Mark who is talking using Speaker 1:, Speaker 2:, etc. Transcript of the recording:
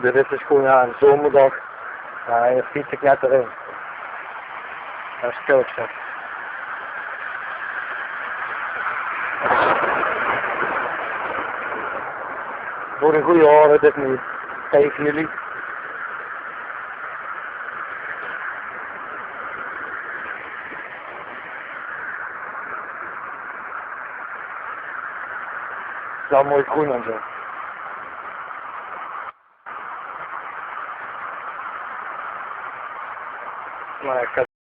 Speaker 1: De witte schoenen aan, zomerdag. Ja, je fiets ik net erin. Dat is koud zeg. Voor een goede horen, het is nu 5 juli. Het is wel mooi groen en zo. Maar ik